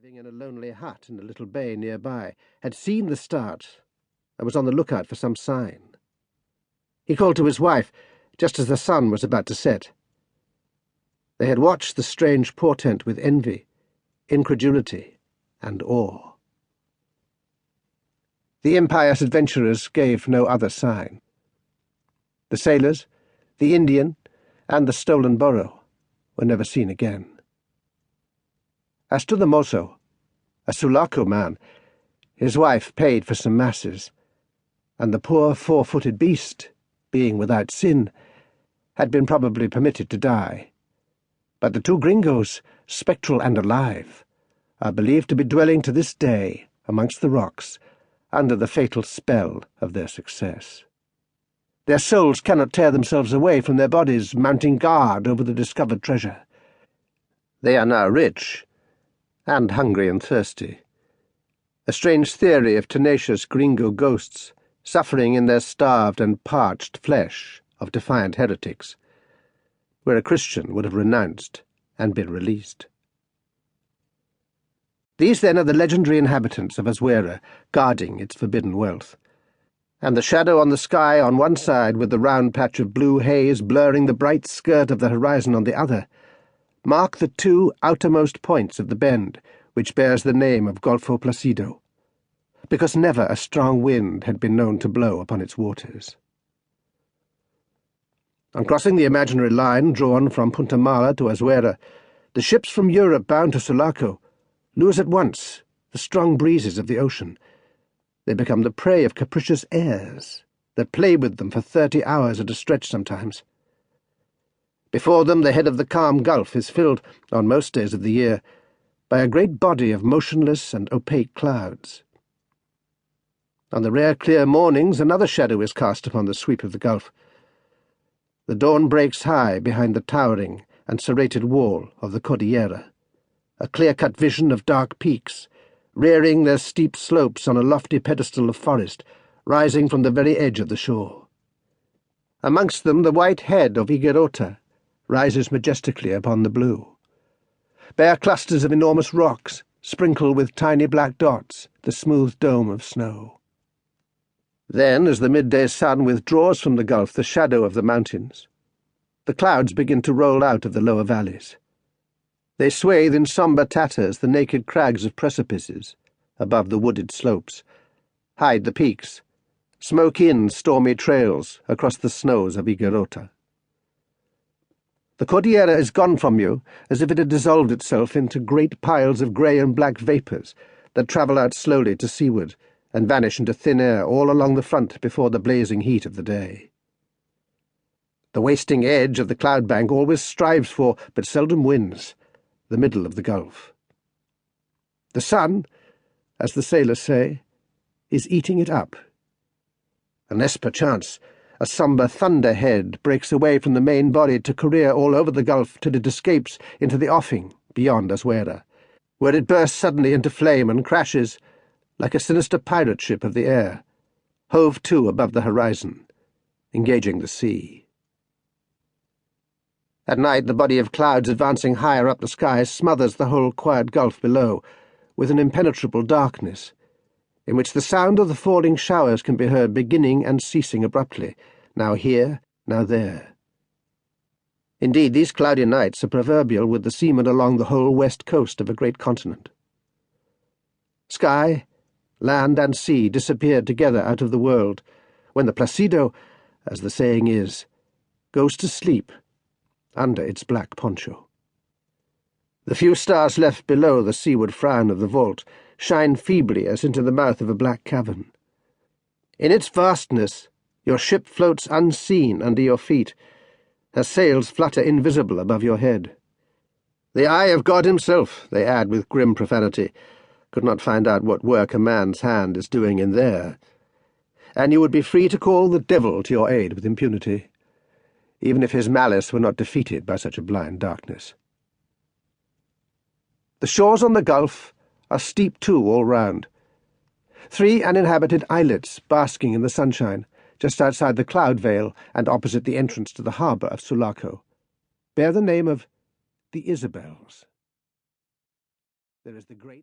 living in a lonely hut in a little bay nearby, had seen the start and was on the lookout for some sign. He called to his wife just as the sun was about to set. They had watched the strange portent with envy, incredulity, and awe. The impious adventurers gave no other sign. The sailors, the Indian, and the stolen burro were never seen again. As to the mozo, a Sulaco man, his wife paid for some masses, and the poor four-footed beast, being without sin, had been probably permitted to die. But the two gringos, spectral and alive, are believed to be dwelling to this day amongst the rocks, under the fatal spell of their success. Their souls cannot tear themselves away from their bodies, mounting guard over the discovered treasure. They are now rich, and hungry and thirsty. A strange theory of tenacious gringo ghosts, suffering in their starved and parched flesh of defiant heretics, where a Christian would have renounced and been released. These, then, are the legendary inhabitants of Azuera, guarding its forbidden wealth. And the shadow on the sky on one side, with the round patch of blue haze blurring the bright skirt of the horizon on the other, mark the two outermost points of the bend, which bears the name of Golfo Placido, because never a strong wind had been known to blow upon its waters. On crossing the imaginary line drawn from Punta Mala to Azuera, the ships from Europe bound to Sulaco lose at once the strong breezes of the ocean. They become the prey of capricious airs that play with them for 30 hours at a stretch sometimes. Before them the head of the calm gulf is filled, on most days of the year, by a great body of motionless and opaque clouds. On the rare clear mornings another shadow is cast upon the sweep of the gulf. The dawn breaks high behind the towering and serrated wall of the Cordillera, a clear-cut vision of dark peaks, rearing their steep slopes on a lofty pedestal of forest, rising from the very edge of the shore. Amongst them the white head of Higuerota rises majestically upon the blue. Bare clusters of enormous rocks sprinkle with tiny black dots the smooth dome of snow. Then, as the midday sun withdraws from the gulf the shadow of the mountains, the clouds begin to roll out of the lower valleys. They swathe in sombre tatters the naked crags of precipices above the wooded slopes, hide the peaks, smoke in stormy trails across the snows of Higuerota. The Cordillera is gone from you as if it had dissolved itself into great piles of grey and black vapours that travel out slowly to seaward and vanish into thin air all along the front before the blazing heat of the day. The wasting edge of the cloud bank always strives for, but seldom wins, the middle of the gulf. The sun, as the sailors say, is eating it up, unless perchance a sombre thunderhead breaks away from the main body to career all over the gulf till it escapes into the offing beyond Azuera, where it bursts suddenly into flame and crashes, like a sinister pirate ship of the air, hove to above the horizon, engaging the sea. At night the body of clouds advancing higher up the sky smothers the whole quiet gulf below with an impenetrable darkness, in which the sound of the falling showers can be heard beginning and ceasing abruptly, now here, now there. Indeed, these cloudy nights are proverbial with the seamen along the whole west coast of a great continent. Sky, land, and sea disappeared together out of the world, when the Placido, as the saying is, goes to sleep under its black poncho. The few stars left below the seaward frown of the vault shine feebly as into the mouth of a black cavern. In its vastness your ship floats unseen under your feet, her sails flutter invisible above your head. The eye of God himself, they add with grim profanity, could not find out what work a man's hand is doing in there, and you would be free to call the devil to your aid with impunity, even if his malice were not defeated by such a blind darkness. The shores on the gulf are steep too all round. 3 uninhabited islets basking in the sunshine, just outside the cloud veil and opposite the entrance to the harbour of Sulaco, bear the name of the Isabels. There is the great